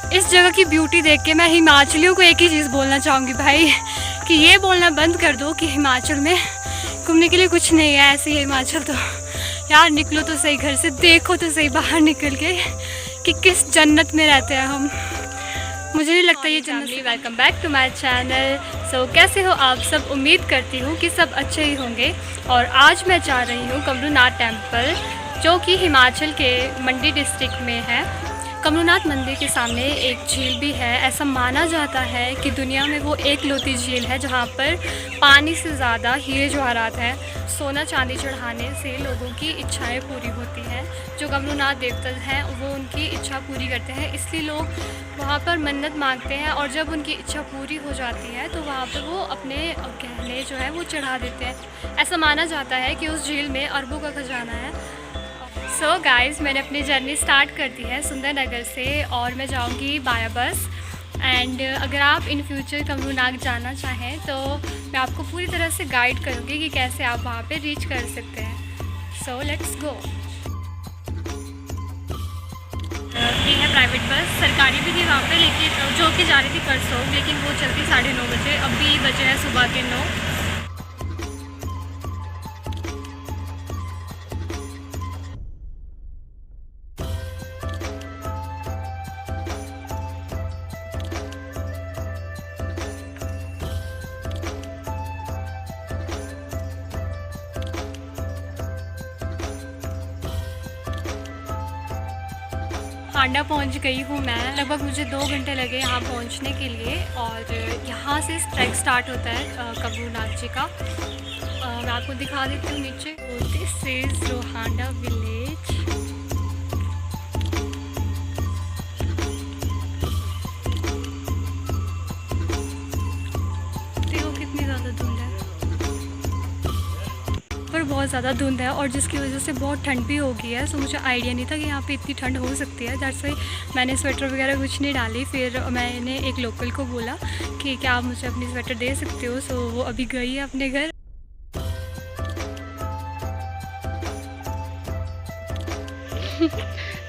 इस जगह की ब्यूटी देख के मैं हिमाचलियों को एक ही चीज़ बोलना चाहूँगी भाई, कि ये बोलना बंद कर दो कि हिमाचल में घूमने के लिए कुछ नहीं है। ऐसे ही हिमाचल तो यार निकलो तो सही घर से, देखो तो सही बाहर निकल के कि किस जन्नत में रहते हैं हम। मुझे नहीं लगता ये जन्नत। Welcome back to my channel. So कैसे हो आप सब? उम्मीद करती हूँ कि सब अच्छे ही होंगे। और आज मैं जा रही हूँ कमरूनाथ टेम्पल, जो कि हिमाचल के मंडी डिस्ट्रिक्ट में है। कमरूनाथ मंदिर के सामने एक झील भी है। ऐसा माना जाता है कि दुनिया में वो एकलौती झील है जहाँ पर पानी से ज़्यादा हीरे जवाहरात हैं। सोना चांदी चढ़ाने से लोगों की इच्छाएं पूरी होती हैं। जो कमरूनाथ देवता हैं वो उनकी इच्छा पूरी करते हैं, इसलिए लोग वहाँ पर मन्नत मांगते हैं और जब उनकी इच्छा पूरी हो जाती है तो वहाँ पर वो अपने गहने जो है वो चढ़ा देते हैं। ऐसा माना जाता है कि उस झील में अरबों का खजाना है। सो गाइज़, मैंने अपनी जर्नी स्टार्ट कर दी है सुंदरनगर से और मैं जाऊंगी बाया बस। एंड अगर आप इन फ्यूचर कमरूनाथ जाना चाहें तो मैं आपको पूरी तरह से गाइड करूंगी कि कैसे आप वहां पे रीच कर सकते हैं। So let's go. ये है प्राइवेट बस, सरकारी भी थी वहाँ पे, लेकिन जो कि जा रही थी परसों, लेकिन वो चलती 9:30 बजे। अभी बजे हैं सुबह के 9। हांडा पहुंच गई हूँ मैं। लगभग मुझे 2 घंटे लगे यहाँ पहुँचने के लिए। और यहाँ से ट्रैक स्टार्ट होता है कमरूनाथ जी का। मैं आपको दिखा देती हूँ नीचे। This is Rohanda village. देखो कितनी ज़्यादा धुंध है, पर बहुत ज़्यादा धुंध है और जिसकी वजह से बहुत ठंड भी हो गई है। सो मुझे आइडिया नहीं था कि यहाँ पे इतनी ठंड हो सकती है। दैट्स व्हाई मैंने स्वेटर वगैरह कुछ नहीं डाली। फिर मैंने एक लोकल को बोला कि क्या आप मुझे अपनी स्वेटर दे सकते हो। सो वो अभी गई है अपने घर।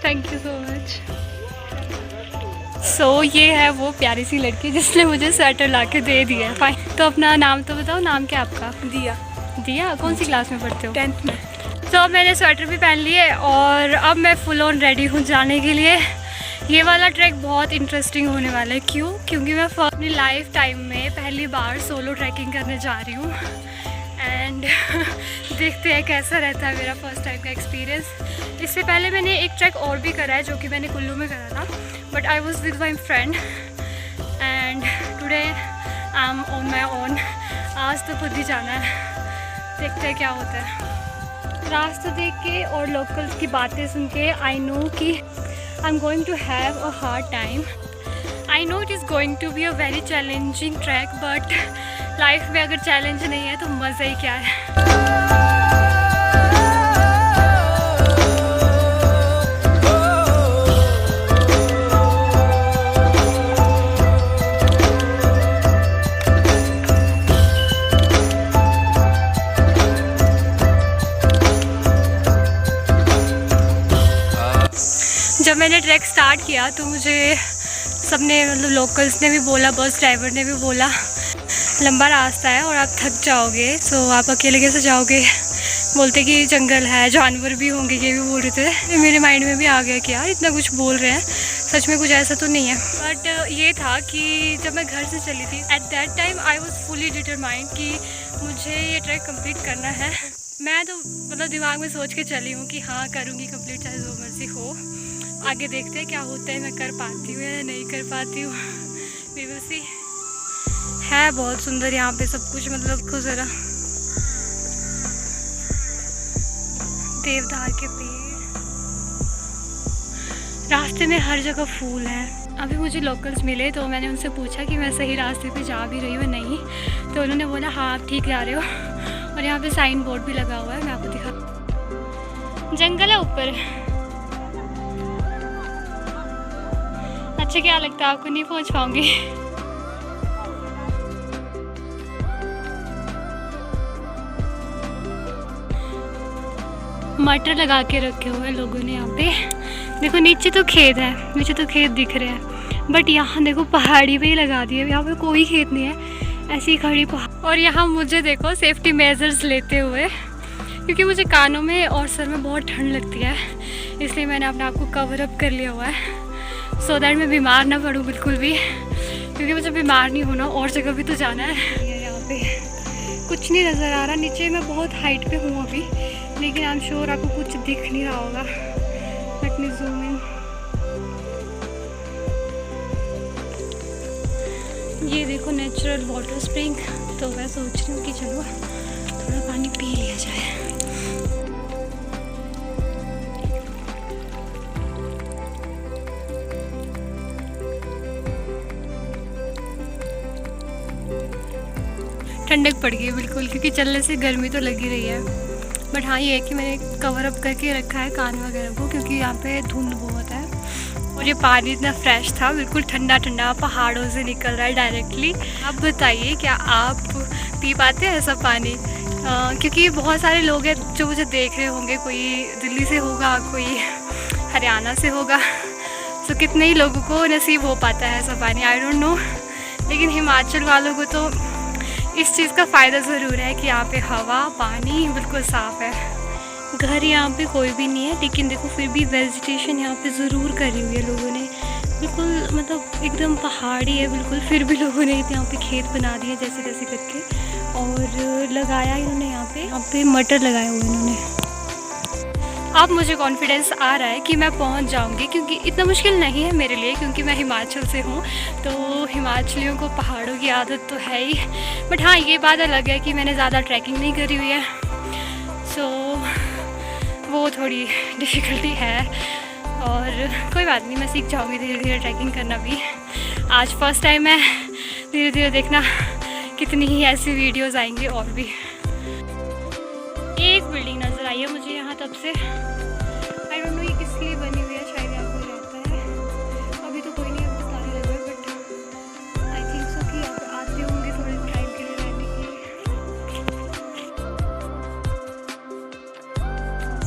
Thank you so much. So ये है वो प्यारी सी लड़की जिसने मुझे स्वेटर ला के दे दिया। फाइन, तो अपना नाम तो बताओ। नाम क्या आपका? दिया। दिया, कौन सी क्लास में पढ़ते हो? 10th में। तो मैंने स्वेटर भी पहन लिए और अब मैं फुल ऑन रेडी हूँ जाने के लिए। ये वाला ट्रैक बहुत इंटरेस्टिंग होने वाला है। क्यों? क्योंकि मैं अपनी लाइफ टाइम में पहली बार सोलो ट्रैकिंग करने जा रही हूँ। एंड देखते हैं कैसा रहता है मेरा फर्स्ट टाइम का एक्सपीरियंस। इससे पहले मैंने एक ट्रैक और भी करा है जो कि मैंने कुल्लू में करा था, but I was with my friend and today I am on my own. आज तो खुद ही जाना है, देखते हैं क्या होता है। रास्ता देख के और लोकल्स की बातें सुन के आई नो कि I am going to have a hard time. I know it is going to be a very challenging track, but life में अगर चैलेंज नहीं है तो मज़ा ही क्या है। जब मैंने ट्रैक स्टार्ट किया तो मुझे सबने, मतलब लोकल्स ने भी बोला, बस ड्राइवर ने भी बोला, लंबा रास्ता है और आप थक जाओगे, तो आप अकेले कैसे जाओगे। बोलते कि जंगल है, जानवर भी होंगे, ये भी बोल रहे थे। मेरे माइंड में भी आ गया कि यार इतना कुछ बोल रहे हैं, सच में कुछ ऐसा तो नहीं है। बट ये था कि जब मैं घर से चली थी, at that time I was fully determined कि मुझे ये ट्रैक कंप्लीट करना है। मैं तो मतलब दिमाग में सोच के चली हूँ कि हाँ करूँगी कंप्लीट, चाहे जो मर्जी हो। आगे देखते हैं क्या होता है, मैं कर पाती हूँ या नहीं कर पाती हूँ। We will see. है बहुत सुंदर यहाँ पे सब कुछ, मतलब को ज़रा देवदार के पेड़, रास्ते में हर जगह फूल हैं। अभी मुझे लोकल्स मिले तो मैंने उनसे पूछा कि मैं सही रास्ते पे जा भी रही हूँ नहीं, तो उन्होंने बोला हाँ आप ठीक जा रहे हो। और यहाँ पे साइन बोर्ड भी लगा हुआ है, मैं आपको दिखा। जंगल है ऊपर। अच्छा क्या लगता है आपको? नहीं पहुँच पाऊँगी। मटर लगा के रखे हुए हैं लोगों ने यहाँ पे। देखो नीचे तो खेत है, नीचे तो खेत दिख रहे हैं, बट यहाँ देखो पहाड़ी पे ही लगा दिए, यहाँ पे कोई खेत नहीं है, ऐसी खड़ी पहाड़। और यहाँ मुझे देखो सेफ्टी मेजर्स लेते हुए, क्योंकि मुझे कानों में और सर में बहुत ठंड लगती है, इसलिए मैंने अपने आप को कवर अप कर लिया हुआ है सो दैट मैं बीमार ना पड़ूँ बिल्कुल भी, क्योंकि मुझे बीमार नहीं होना, और जगह भी तो जाना है। यहाँ पे कुछ नहीं नज़र आ रहा, नीचे मैं बहुत हाइट पे हूँ अभी, लेकिन आई एम श्योर आपको कुछ दिख नहीं रहा होगा। Let me zoom in. ये देखो नेचुरल वाटर स्प्रिंग, तो मैं सोच रही हूँ कि चलो थोड़ा पानी पी लिया जाए। ठंडक पड़ गई है बिल्कुल, क्योंकि चलने से गर्मी तो लगी रही है। बट हाँ ये है कि मैंने कवर अप करके रखा है कान वगैरह को, क्योंकि यहाँ पे धुंध बहुत है। और ये पानी इतना फ्रेश था, बिल्कुल ठंडा ठंडा, पहाड़ों से निकल रहा है डायरेक्टली। आप बताइए क्या आप पी पाते हैं ऐसा पानी? क्योंकि बहुत सारे लोग हैं जो मुझे देख रहे होंगे, कोई दिल्ली से होगा, कोई हरियाणा से होगा, तो कितने ही लोगों को नसीब हो पाता है ऐसा पानी, आई डोंट नो। लेकिन हिमाचल वालों को तो इस चीज़ का फ़ायदा ज़रूर है कि यहाँ पे हवा पानी बिल्कुल साफ़ है। घर यहाँ पे कोई भी नहीं है, लेकिन देखो फिर भी वेजिटेशन यहाँ पे ज़रूर करी हुई है लोगों ने, बिल्कुल मतलब एकदम पहाड़ी है बिल्कुल, फिर भी लोगों ने यहाँ पे खेत बना दिए जैसे तैसे करके, और लगाया इन्होंने यहाँ पे मटर लगाए हुए इन्होंने। अब मुझे कॉन्फिडेंस आ रहा है कि मैं पहुंच जाऊंगी, क्योंकि इतना मुश्किल नहीं है मेरे लिए, क्योंकि मैं हिमाचल से हूं, तो हिमाचलियों को पहाड़ों की आदत तो है ही। बट हाँ ये बात अलग है कि मैंने ज़्यादा ट्रैकिंग नहीं करी हुई है, सो वो थोड़ी डिफ़िकल्टी है, और कोई बात नहीं, मैं सीख जाऊंगी धीरे धीरे ट्रैकिंग करना भी। आज फर्स्ट टाइम है, धीरे धीरे देखना कितनी ही ऐसी वीडियोज़ आएंगी। और भी एक बिल्डिंग नज़र आई है मुझे यहाँ तब से, आई डोंट नो ये किस लिए बनी हुई है, शायद यहाँ पर रहता है, अभी तो कोई नहीं, अब तो ताले लगे, बट आई थिंक सो कि यहाँ पर आते होंगे थोड़े टाइम के लिए रहने के लिए।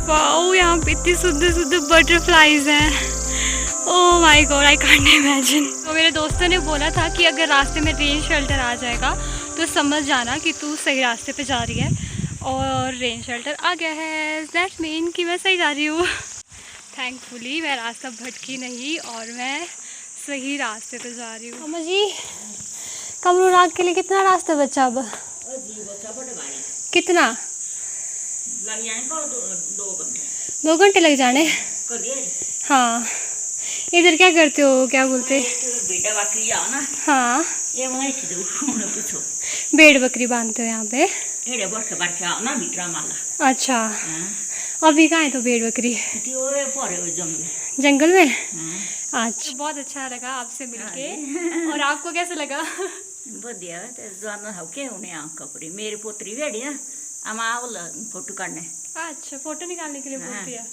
वाओ यहाँ पे इतनी सुंदर सुंदर बटरफ्लाइज हैं, oh my God I can't imagine. तो मेरे दोस्तों ने बोला था कि अगर रास्ते में रेन शेल्टर आ जाएगा तो समझ जाना कि तू सही रास्ते पे जा रही है, और रेन शेल्टर आ गया है, दैट मीन कि मैं सही जा रही हूँ। थैंकफुली मैं रास्ता भटकी नहीं और मैं सही रास्ते पे जा रही हूँ। अम्मा जी कमरू राग के लिए कितना रास्ता बचा अब? कितना? 2 घंटे लग जाने? हाँ। इधर क्या करते हो, क्या बोलते? हाँ भेड़ बकरी बांधते हो यहाँ पे? अच्छा अभी कहाँ है तो भेड़ बकरी? जंगल में? अच्छा बहुत अच्छा लगा आपसे मिलके। और आपको कैसा लगा? बढ़िया मेरी पोतरी भेड़ी ना फोटो काटने। अच्छा फोटो निकालने के लिए बोलती है?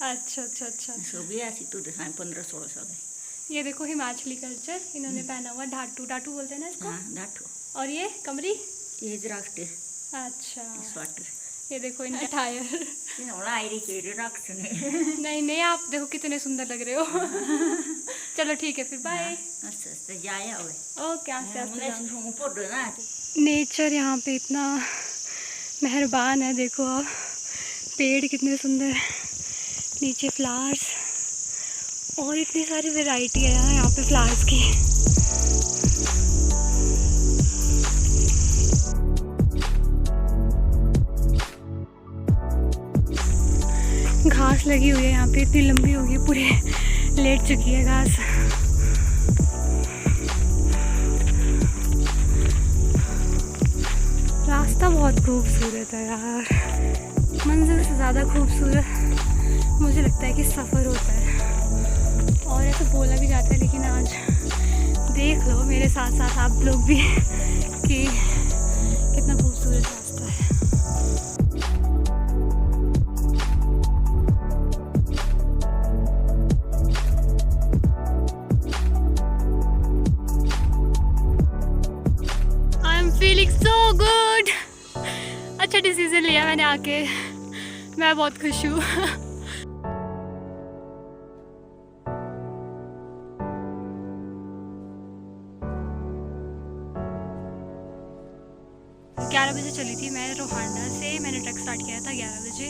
अच्छा अच्छा अच्छा। 15-16 साल। ये देखो हिमाचली कल्चर, इन्होंने पहना हुआ ढाटू, ढाटू बोलते हैं ना इसको? ढाटू। और ये कमरी? ये जराक्टे। अच्छा स्वेटर। ये देखो इनका टायर। नहीं नहीं आप देखो कितने सुंदर लग रहे हो। चलो ठीक है फिर बाय। ओके आस्ते। नेचर यहाँ पे इतना मेहरबान है, देखो आप पेड़ कितने सुंदर, नीचे फ्लावर्स, और इतनी सारी वैरायटी है यहाँ पे फ्लावर्स की। घास लगी हुई है यहाँ पे, इतनी लंबी हो गई, पूरी लेट चुकी है घास। रास्ता बहुत खूबसूरत है यार, मंजिल से ज़्यादा खूबसूरत मुझे लगता है कि सफ़र होता है, और ऐसे बोला भी जाता है, लेकिन आज देख लो मेरे साथ साथ आप लोग भी कि कितना खूबसूरत रास्ता है। I am feeling so good. अच्छा डिसीजन लिया मैंने आके, मैं बहुत खुश हूँ। 11 बजे चली थी मैं रोहांडा से। मैंने ट्रैक स्टार्ट किया था 11 बजे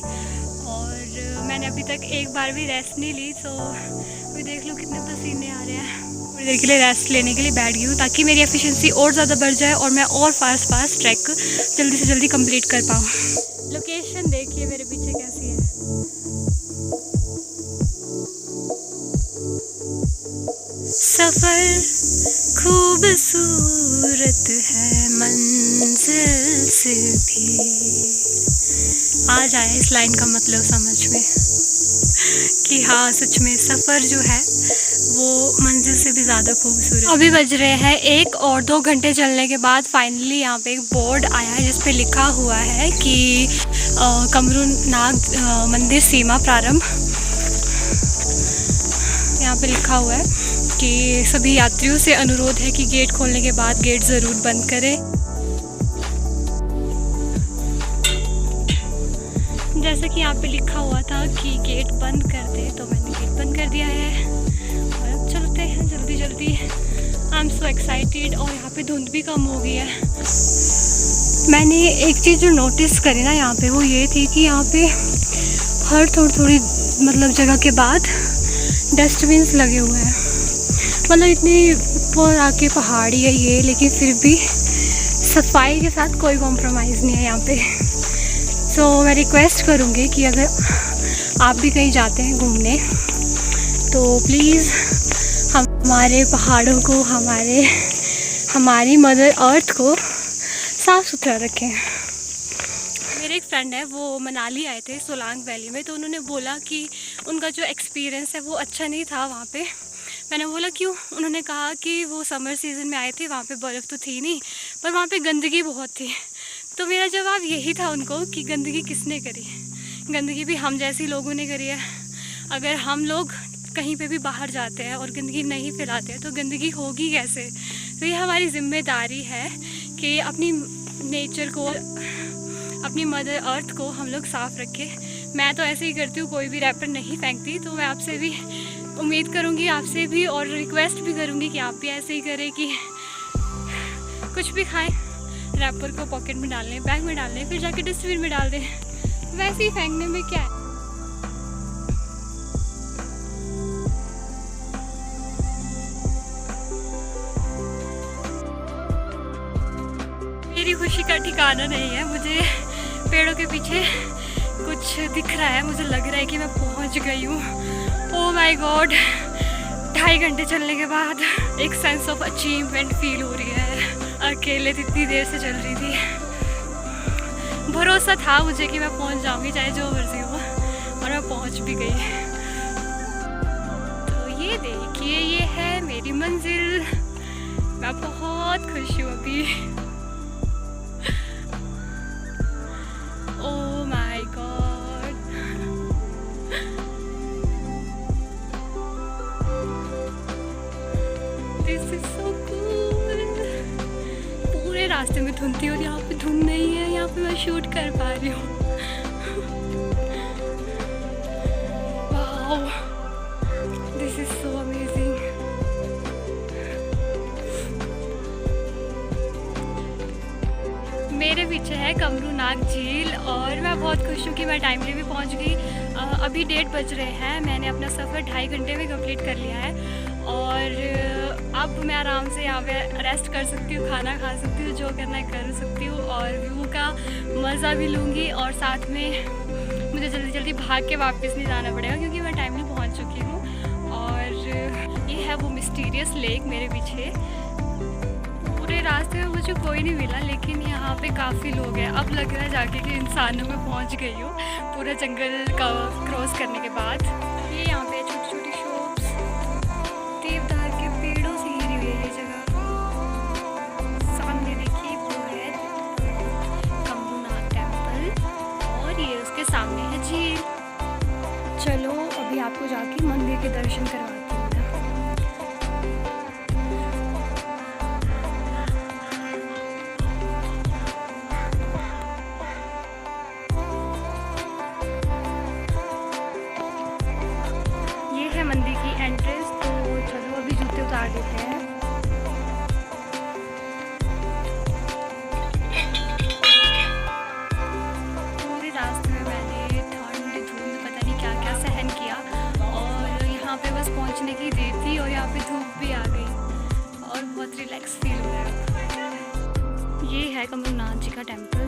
और मैंने अभी तक एक बार भी रेस्ट नहीं ली। तो अभी देख लो कितने पसीने आ रहे हैं। थोड़ी देर के लिए रेस्ट लेने के लिए बैठ गई हूँ ताकि मेरी एफिशिएंसी और ज़्यादा बढ़ जाए और मैं और फास्ट ट्रैक जल्दी से जल्दी कंप्लीट कर पाऊँ। लोकेशन देखिए मेरे पीछे कैसी है। सफ़र खूबसूरत है मंजिल से भी। आ जाए इस लाइन का मतलब समझ में कि हाँ सच में सफ़र जो है वो मंजिल से भी ज़्यादा खूबसूरत। अभी बज रहे हैं 1 और 2 घंटे चलने के बाद फाइनली यहाँ पे एक बोर्ड आया है जिस पे लिखा हुआ है कि कमरू नाग मंदिर सीमा प्रारंभ। यहाँ पे लिखा हुआ है कि सभी यात्रियों से अनुरोध है कि गेट खोलने के बाद गेट ज़रूर बंद करें। जैसा कि यहाँ पे लिखा हुआ था कि गेट बंद कर दे, तो मैंने गेट बंद कर दिया है और अब चलते हैं जल्दी जल्दी। I am so excited. और यहाँ पे धुंध भी कम हो गई है। मैंने एक चीज़ जो नोटिस करी ना यहाँ पे वो ये थी कि यहाँ पे हर थोड़ी मतलब जगह के बाद डस्टबिन्स लगे हुए हैं। मतलब इतनी ऊपर आके पहाड़ी है ये, लेकिन फिर भी सफाई के साथ कोई कॉम्प्रोमाइज़ नहीं है यहाँ पे। सो मैं रिक्वेस्ट करूँगी कि अगर आप भी कहीं जाते हैं घूमने तो प्लीज़ हमारे पहाड़ों को, हमारी मदर अर्थ को साफ़ सुथरा रखें। मेरे एक फ्रेंड है वो मनाली आए थे सोलांग वैली में, तो उन्होंने बोला कि उनका जो एक्सपीरियंस है वो अच्छा नहीं था वहाँ पे। मैंने बोला क्यों? उन्होंने कहा कि वो समर सीज़न में आए थे, वहाँ पे बर्फ़ तो थी नहीं पर वहाँ पे गंदगी बहुत थी। तो मेरा जवाब यही था उनको कि गंदगी किसने करी? गंदगी भी हम जैसी लोगों ने करी है। अगर हम लोग कहीं पे भी बाहर जाते हैं और गंदगी नहीं फैलाते हैं तो गंदगी होगी कैसे? तो ये हमारी ज़िम्मेदारी है कि अपनी नेचर को, अपनी मदर अर्थ को हम लोग साफ़ रखें। मैं तो ऐसे ही करती हूँ, कोई भी रैपर नहीं फेंकती। तो मैं आपसे भी उम्मीद करूँगी, आपसे भी, और रिक्वेस्ट भी करूँगी कि आप भी ऐसे ही करें कि कुछ भी खाएं रैपर को पॉकेट में डाल लें, बैग में डाल लें, फिर जाके डस्टबिन में डाल दें। वैसे ही फेंकने में क्या है। मेरी खुशी का ठिकाना नहीं है। मुझे पेड़ों के पीछे कुछ दिख रहा है, मुझे लग रहा है कि मैं पहुंच गई हूँ। ओह माय गॉड, 2.5 घंटे चलने के बाद एक सेंस ऑफ अचीवमेंट फील हो रही है। अकेले इतनी देर से चल रही थी, भरोसा था मुझे कि मैं पहुंच जाऊंगी चाहे जो मर्जी हो, और मैं पहुंच भी गई। तो ये देखिए, ये है मेरी मंजिल। मैं बहुत खुश हूँ अभी। Oh my God, this is so cool. पूरे रास्ते में धुंध थी और यहाँ पे धुंध नहीं है। यहाँ पे मैं शूट कर पा रही हूँ। Wow, this is so amazing. मेरे पीछे है कमरू नाग झील और मैं बहुत खुश हूँ कि मैं टाइमली भी पहुँच गई। अभी 1:30 बज रहे हैं। मैंने अपना सफ़र 2.5 घंटे में कंप्लीट कर लिया है और अब मैं आराम से यहाँ पे रेस्ट कर सकती हूँ, खाना खा सकती हूँ, जो करना है कर सकती हूँ और व्यू का मज़ा भी लूँगी। और साथ में मुझे जल्दी जल्दी भाग के वापस नहीं जाना पड़ेगा क्योंकि मैं टाइमली पहुँच चुकी हूँ। और ये है वो मिस्टीरियस लेक मेरे पीछे। पूरे रास्ते में मुझे कोई नहीं मिला, लेकिन यहाँ पे काफ़ी लोग हैं। अब लग रहा है जाके कि इंसानों में पहुँच गई हूँ पूरा जंगल का क्रॉस करने के बाद। ये यहाँ पे छोटी छोटी शॉप्स, देवदार के पेड़ों से घिरी हुई है ये जगह। सामने देखिए वो है कमरू नाग टेम्पल और ये उसके सामने है झील। चलो अभी आपको जाके मंदिर के दर्शन करवाती हूँ। मंदिर की एंट्रेंस, तो चलो अभी जूते उतार देते हैं। यहाँ पे बस पहुँचने की देर थी और यहाँ पे धूप भी आ गई और बहुत रिलैक्स फील हो रहा है। ये है कमरूनाथ जी का टेम्पल।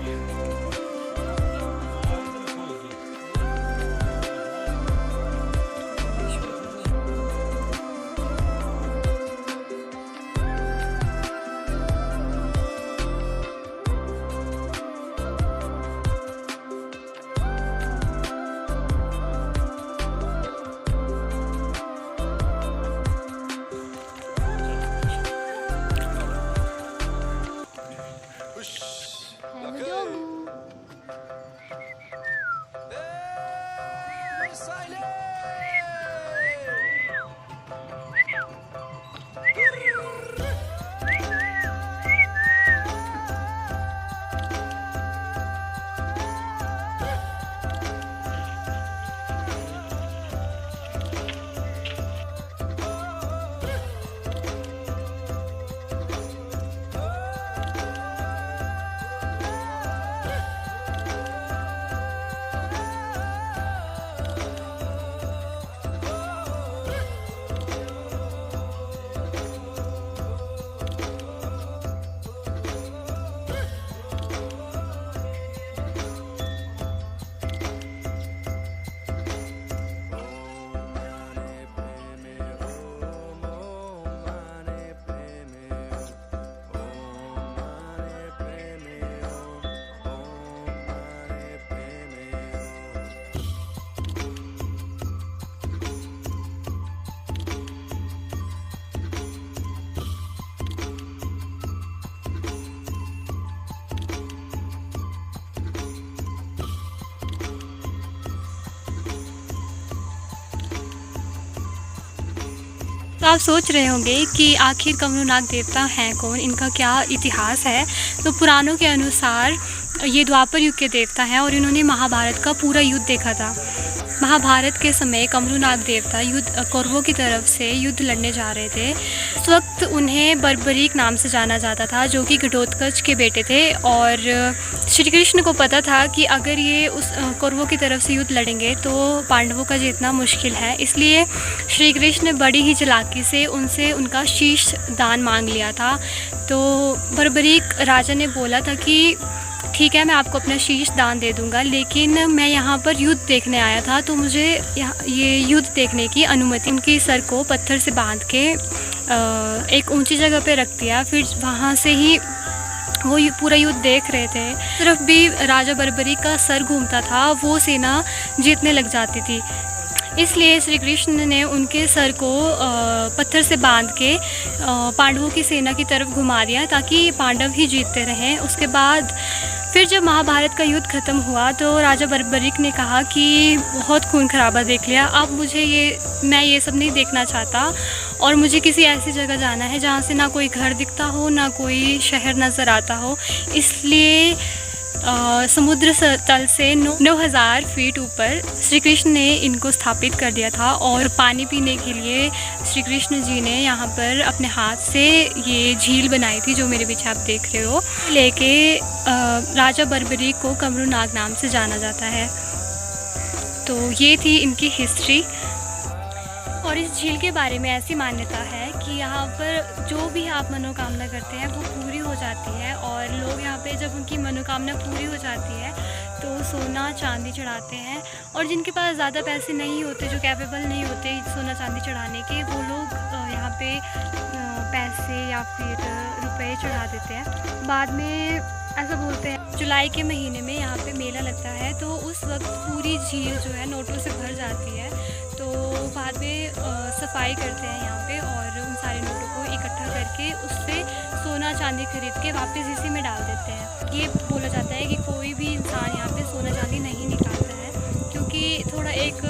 तो आप सोच रहे होंगे कि आखिर कमरूनाग देवता हैं कौन, इनका क्या इतिहास है। तो पुराणों के अनुसार ये द्वापर युग के देवता हैं और इन्होंने महाभारत का पूरा युद्ध देखा था। महाभारत के समय कमरूनाग देवता कौरवों की तरफ से युद्ध लड़ने जा रहे थे। उस वक्त उन्हें बर्बरीक नाम से जाना जाता था, जो कि घटोत्कच के बेटे थे। और श्री कृष्ण को पता था कि अगर ये उस कौरवों की तरफ से युद्ध लड़ेंगे तो पांडवों का जीतना मुश्किल है। इसलिए श्री कृष्ण ने बड़ी ही चालाकी से उनसे उनका शीश दान मांग लिया था। तो बर्बरीक राजा ने बोला था कि ठीक है, मैं आपको अपना शीश दान दे दूंगा, लेकिन मैं यहाँ पर युद्ध देखने आया था, तो मुझे ये युद्ध देखने की अनुमति। उनके सर को पत्थर से बांध के एक ऊंची जगह पे रख दिया। फिर वहाँ से ही वो पूरा युद्ध देख रहे थे। सिर्फ भी राजा बर्बरीक का सर घूमता था, वो सेना जीतने लग जाती थी। इसलिए श्री कृष्ण ने उनके सर को पत्थर से बांध के पांडवों की सेना की तरफ घुमा दिया, ताकि पांडव ही जीतते रहें। उसके बाद फिर जब महाभारत का युद्ध ख़त्म हुआ तो राजा बर्बरीक ने कहा कि बहुत खून खराबा देख लिया, अब मैं ये सब नहीं देखना चाहता और मुझे किसी ऐसी जगह जाना है जहाँ से ना कोई घर दिखता हो, ना कोई शहर नज़र आता हो। इसलिए समुद्र तल से 9000 फीट ऊपर श्री कृष्ण ने इनको स्थापित कर दिया था। और पानी पीने के लिए श्री कृष्ण जी ने यहाँ पर अपने हाथ से ये झील बनाई थी, जो मेरे पीछे आप देख रहे हो। लेके राजा बर्बरीक को कमरूनाग नाम से जाना जाता है। तो ये थी इनकी हिस्ट्री। और इस झील के बारे में ऐसी मान्यता है कि यहाँ पर जो भी आप मनोकामना करते हैं वो पूरी हो जाती है। और लोग यहाँ पे जब उनकी मनोकामना पूरी हो जाती है तो सोना चांदी चढ़ाते हैं। और जिनके पास ज़्यादा पैसे नहीं होते, जो कैपेबल नहीं होते सोना चांदी चढ़ाने के, वो लोग यहाँ पे पैसे या फिर रुपए चढ़ा देते हैं। बाद में ऐसा बोलते हैं जुलाई के महीने में यहाँ पे मेला लगता है, तो उस वक्त पूरी झील जो है नोटों से भर जाती है। तो बाद में सफाई करते हैं यहाँ पे और उन सारे नोटों को इकट्ठा करके उससे सोना चांदी खरीद के वापस इसी में डाल देते हैं। ये बोला जाता है कि कोई भी इंसान यहाँ पे सोना चांदी नहीं निकालता है, क्योंकि थोड़ा एक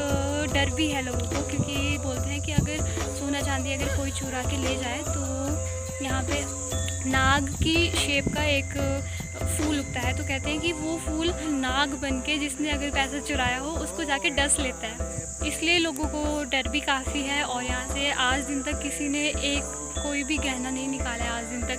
डर भी है लोगों को, क्योंकि बोलते हैं कि अगर सोना चांदी अगर कोई चुरा के ले जाए तो यहाँ पे नाग की शेप का एक फूल उगता है। तो कहते हैं कि वो फूल नाग बन के जिसने अगर पैसा चुराया हो उसको जाके डस लेता है। इसलिए लोगों को डर भी काफ़ी है। और यहाँ से आज दिन तक किसी ने कोई भी गहना नहीं निकाला है आज दिन तक।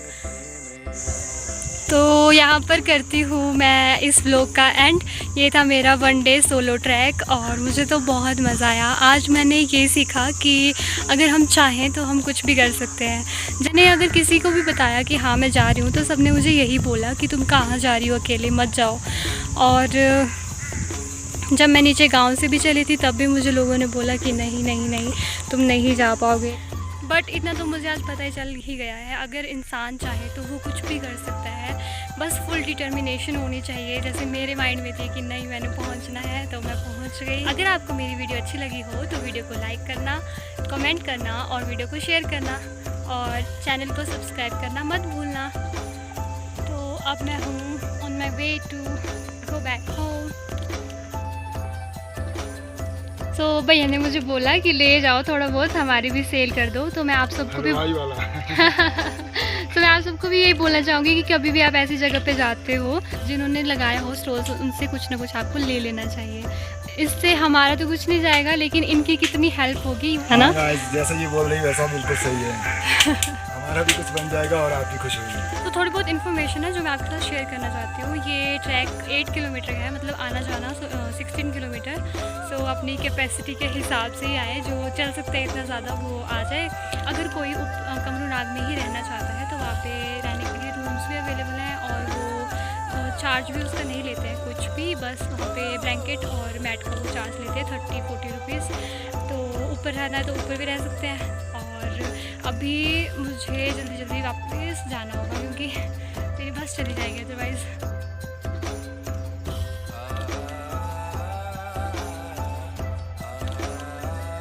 तो यहाँ पर करती हूँ मैं इस व्लॉग का एंड। ये था मेरा 1 डे सोलो ट्रैक और मुझे तो बहुत मज़ा आया। आज मैंने ये सीखा कि अगर हम चाहें तो हम कुछ भी कर सकते हैं। जिन्हें अगर किसी को भी बताया कि हाँ मैं जा रही हूँ तो सबने मुझे यही बोला कि तुम कहाँ जा रही हो, अकेले मत जाओ। और जब मैं नीचे गांव से भी चली थी तब भी मुझे लोगों ने बोला कि नहीं नहीं नहीं तुम नहीं जा पाओगे। बट इतना तो मुझे आज पता ही चल ही गया है, अगर इंसान चाहे तो वो कुछ भी कर सकता है। बस फुल डिटर्मिनेशन होनी चाहिए। जैसे मेरे माइंड में थी कि नहीं मैंने पहुंचना है तो मैं पहुंच गई। अगर आपको मेरी वीडियो अच्छी लगी हो तो वीडियो को लाइक करना, कमेंट करना और वीडियो को शेयर करना और चैनल को सब्सक्राइब करना मत भूलना। तो अब मैं हूँ on my way to go back home. तो भैया ने मुझे बोला कि ले जाओ थोड़ा बहुत, हमारी भी सेल कर दो। तो मैं आप सबको भी तो मैं आप सबको भी यही बोलना चाहूँगी कि कभी भी आप ऐसी जगह पे जाते हो जिन्होंने लगाया हो स्टॉल्स, उनसे कुछ ना कुछ आपको ले लेना चाहिए। इससे हमारा तो कुछ नहीं जाएगा लेकिन इनकी कितनी हेल्प होगी, है ना? जैसा ये बोल रही वैसा बिल्कुल सही है। हमारा भी कुछ बन जाएगा और आप भी खुश होंगे। तो थोड़ी बहुत इन्फॉर्मेशन है जो मैं आपके साथ शेयर करना चाहती हूँ। ये ट्रैक 8 किलोमीटर है, मतलब आना जाना 16 किलोमीटर। सो अपनी कैपेसिटी के हिसाब से ही आए, जो चल सकते हैं इतना ज़्यादा वो आ जाए। अगर कोई कमरूनाग में ही रहना चाहता है तो वहाँ पे रहने के लिए रूम्स भी अवेलेबल हैं और वो चार्ज भी उसका नहीं लेते हैं कुछ भी, बस वहाँ पे ब्लैंकेट और मैट का वो चार्ज लेते हैं 30-40 रुपीज़। तो ऊपर रहना है तो ऊपर भी रह सकते हैं। और अभी मुझे जल्दी जल्दी वापस जाना होगा क्योंकि मेरी बस चली जाएगी अदरवाइज़।